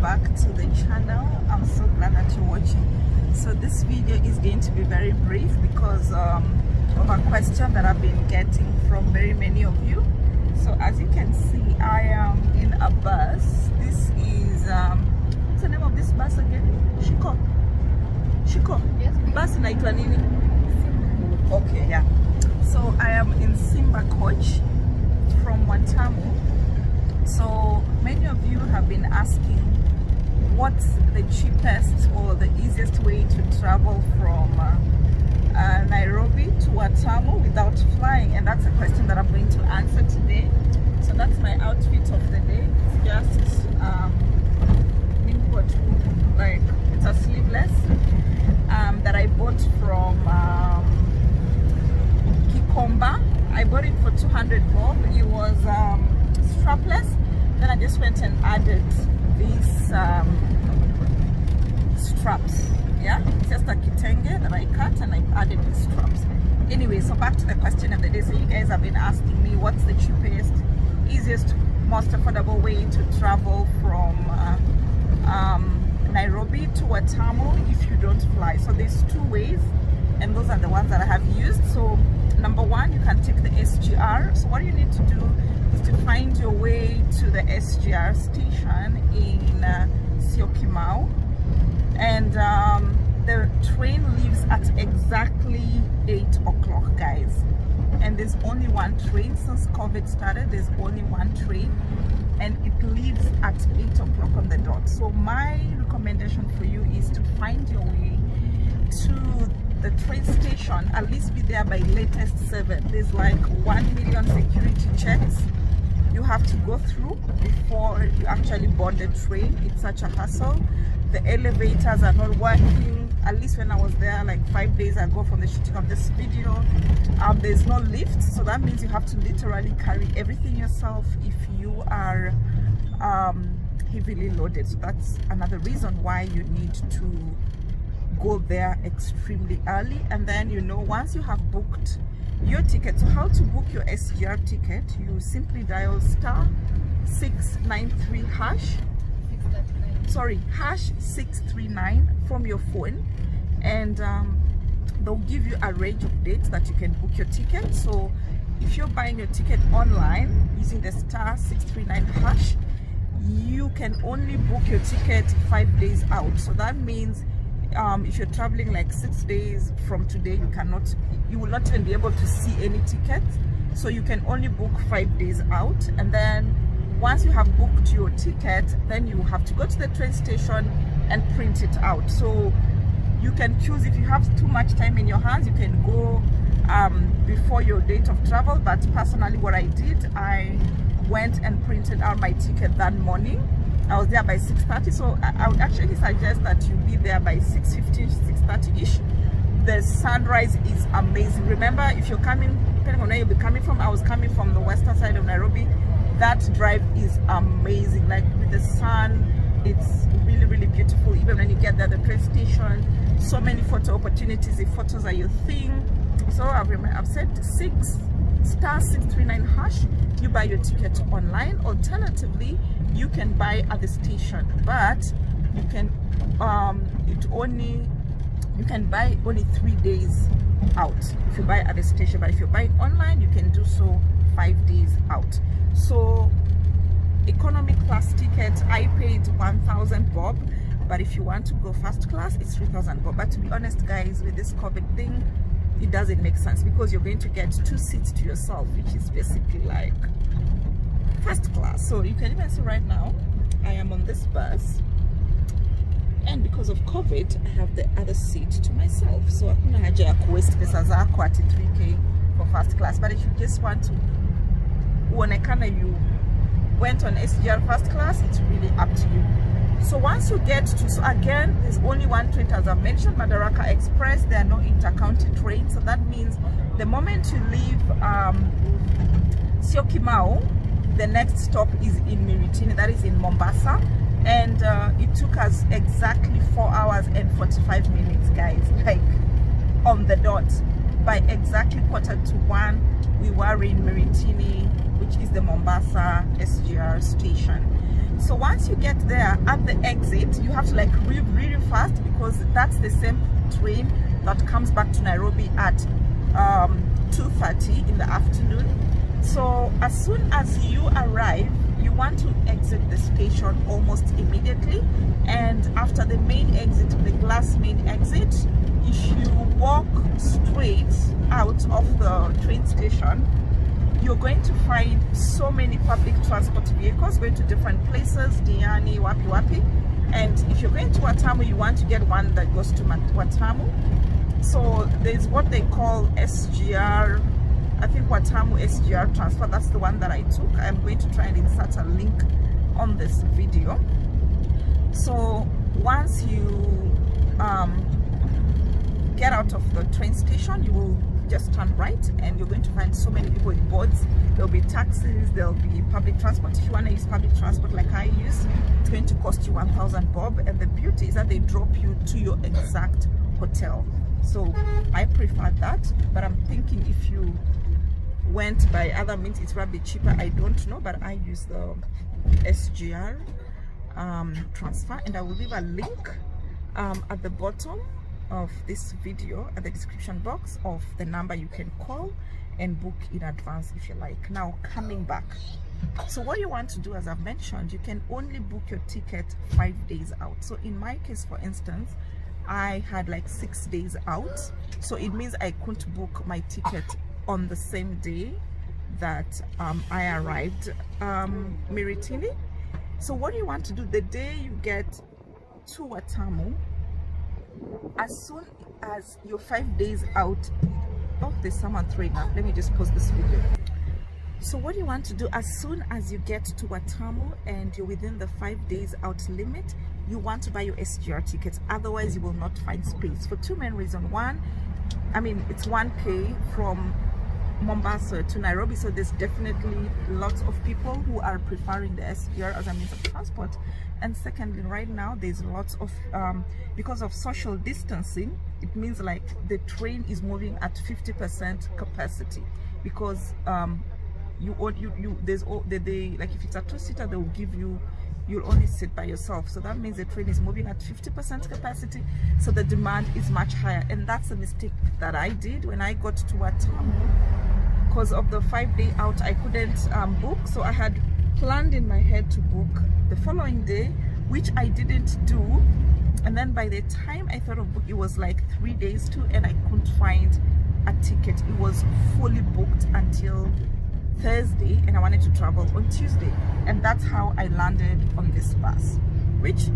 back to the channel. I'm so glad that you're watching. So this video is going to be very brief because of a question that I've been getting from very many of you. So as you can see, I am in a bus. This is what's the name of this bus again? Shiko. Yes, bus inaitwa nini? Okay, yeah. So I am in Simba coach from Watamu. So many of you have been asking what's the cheapest or the easiest way to travel from Nairobi to Watamu without flying, and that's a question that I'm going to answer today. So that's my outfit of the day. It's just like it's a sleeveless that I bought from Kikomba. I bought it for 200 bob. It was strapless. Then I just went and added these straps. Yeah, it's just a kitenge that I cut and I added these straps. Anyway, so back to the question of the day. So you guys have been asking me what's the cheapest, easiest, most affordable way to travel from Nairobi to Watamu if you don't fly. So there's two ways, and those are the ones that I have used. So number one, you can take the SGR. So what you need to do is to find your way to the SGR station in Syokimau, and the train leaves at exactly 8 o'clock, guys. And there's only one train since COVID started. There's only one train, and it leaves at 8 o'clock on the dot. So my recommendation for you is to find your way to the train station. At least be there by latest 7. There's like 1 million security checks you have to go through before you actually board the train. It's such a hassle. The elevators are not working. At least when I was there like 5 days ago from the shooting of this video, there's no lift, so that means you have to literally carry everything yourself if you are heavily loaded. So that's another reason why you need to go there extremely early. And then, you know, once you have booked your ticket, so how to book your SGR ticket, you simply dial *693 hash, hash 639 from your phone, and they'll give you a range of dates that you can book your ticket. So if you're buying your ticket online using the *639 hash, you can only book your ticket 5 days out. So that means if you're traveling like 6 days from today, you will not even be able to see any tickets. So you can only book 5 days out, and then once you have booked your ticket, then you have to go to the train station and print it out. So you can choose, if you have too much time in your hands, you can go before your date of travel. But personally, what I did, I went and printed out my ticket that morning. I was there by 6:30, so I would actually suggest that you be there by 6:50, 6:30-ish. The sunrise is amazing. Remember, if you're coming, depending on where you'll be coming from, I was coming from the western side of Nairobi. That drive is amazing. Like with the sun, it's really, really beautiful. Even when you get there, the train station, so many photo opportunities if photos are your thing. So I've said *639 hash, you buy your ticket online. Alternatively, you can buy at the station, but you can you can buy only 3 days out if you buy at the station. But if you buy it online, you can do so 5 days out. So economy class ticket, I paid 1,000 bob, but if you want to go first class, it's 3,000 bob. But to be honest, guys, with this COVID thing, it doesn't make sense, because you're going to get 2 seats to yourself, which is basically like first class. So you can even see right now I am on this bus, and because of COVID, I have the other seat to myself. So hakuna haja ya kuwaste pesa zako at 3k for first class. But if you just want to uonekana you went on SGR first class, it's really up to you. So once you get to, so again, there's only one train, as I mentioned, Madaraka Express. There are no inter-county trains. So that means the moment you leave Syokimau, the next stop is in Miritini, that is in Mombasa. And it took us exactly 4 hours and 45 minutes, guys, like on the dot. By exactly 1:45, we were in Miritini, which is the Mombasa SGR station. So once you get there at the exit, you have to like leave really fast, because that's the same train that comes back to Nairobi at 2:30 in the afternoon. So as soon as you arrive, you want to exit the station almost immediately, and after the main exit, the glass main exit, if you walk straight out of the train station, you're going to find so many public transport vehicles going to different places, Diani, Wapi. And if you're going to Watamu, you want to get one that goes to Watamu. So there's what they call SGR, I think Watamu SGR transfer. That's the one that I took. I'm going to try and insert a link on this video. So once you get out of the train station, you will just turn right, and you're going to find so many people in boards. There'll be taxis, there'll be public transport. If you want to use public transport like I use, it's going to cost you 1,000 bob, and the beauty is that they drop you to your exact hotel. So I prefer that, but I'm thinking if you went by other means, it's probably cheaper. I don't know, but I use the SGR transfer, and I will leave a link at the bottom of this video, at the description box, of the number you can call and book in advance if you like. Now, coming back, so what you want to do, as I've mentioned, you can only book your ticket 5 days out. So in my case, for instance, I had like 6 days out, so it means I couldn't book my ticket on the same day that I arrived Miritini. So what you want to do, the day you get to Watamu, as soon as you're 5 days out, oh, there's someone throwing up, let me just pause this video. So what you want to do, as soon as you get to Watamu and you're within the 5 days out limit, you want to buy your SGR tickets, otherwise you will not find space, for two main reasons. One, I mean, it's 1K from Mombasa to Nairobi, so there's definitely lots of people who are preferring the SGR as a means of transport. And secondly, right now there's lots of because of social distancing, it means like the train is moving at 50% capacity, because there's like if it's a two-seater, they will give you, you'll only sit by yourself. So that means the train is moving at 50% capacity, so the demand is much higher. And that's a mistake that I did when I got to Watamu. Because of the 5 day out, I couldn't book, so I had planned in my head to book the following day, which I didn't do. And then by the time I thought of book, it was like 3 days too, and I couldn't find a ticket. It was fully booked until Thursday, and I wanted to travel on Tuesday, and that's how I landed on this bus, which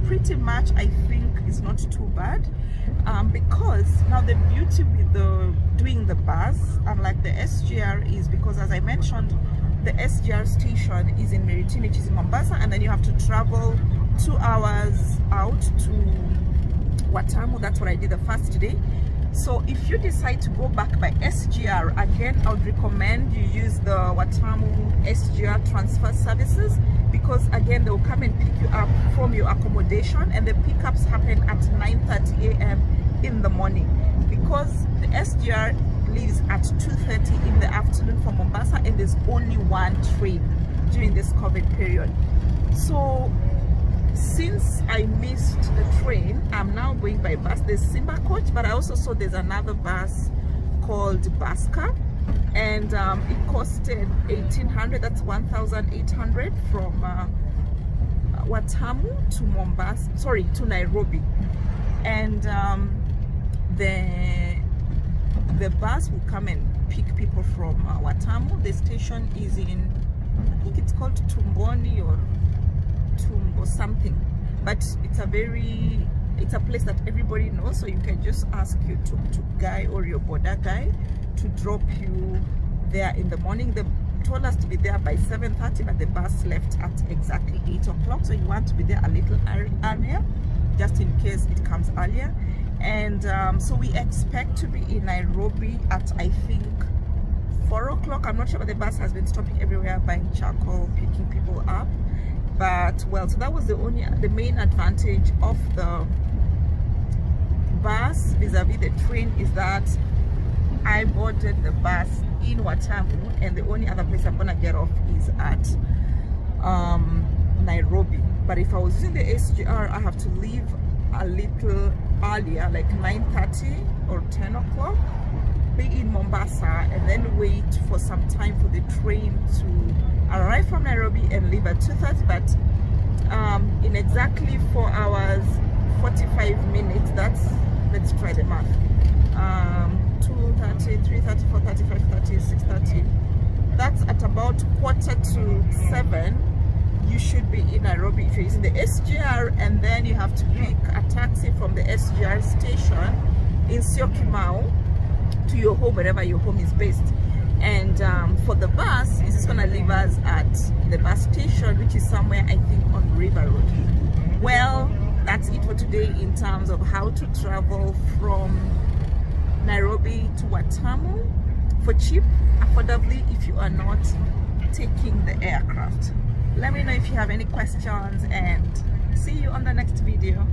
pretty much I think is not too bad, because now the beauty with doing the bus, unlike the SGR, is because, as I mentioned, the SGR station is in Miritini, which is in Mombasa, and then you have to travel 2 hours out to Watamu. That's what I did the first day. So if you decide to go back by SGR, again, I would recommend you use the Watamu SGR transfer services, because again, they will come and pick you up from your accommodation, and the pickups happen at 9:30 a.m. in the morning, because the SGR leaves at 2:30 in the afternoon from Mombasa, and there's only one train during this COVID period. So since I missed the train, I'm now going by bus. There's Simba coach, but I also saw there's another bus called Baska, and it costed 1,800, that's 1,800 from Watamu to Mombasa, sorry, to Nairobi. And the bus will come and pick people from Watamu. The station is in, I think it's called Tumboni or Tumbo something, but it's a place that everybody knows, so you can just ask your tuk-tuk guy or your border guy to drop you there in the morning. They told us to be there by 7:30, but the bus left at exactly 8 o'clock, so you want to be there a little earlier just in case it comes earlier. And so we expect to be in Nairobi at, I think, 4 o'clock. I'm not sure, but the bus has been stopping everywhere, buying charcoal, picking people up. But well, so that was the main advantage of the bus vis-a-vis the train, is that I boarded the bus in Watamu, and the only other place I'm gonna get off is at But if I was using the SGR, I have to leave a little earlier, like 9:30 or 10 o'clock, be in Mombasa, and then wait for some time for the train to arrive from Nairobi and leave at 2:30. But in exactly 4 hours 45 minutes, that's, let's try the math, 2:30, 3:30, 4:30, 5:30, 6:30, that's at about 6:45. You should be in Nairobi if you're using the SGR, and then you have to pick a taxi from the SGR station in Syokimau to your home, wherever your home is based. And for the bus, it's just gonna leave us at the bus station, which is somewhere, I think, on River Road. Well, that's it for today in terms of how to travel from Nairobi to Watamu for cheap, affordably, if you are not taking the aircraft. Let me know if you have any questions, and see you on the next video.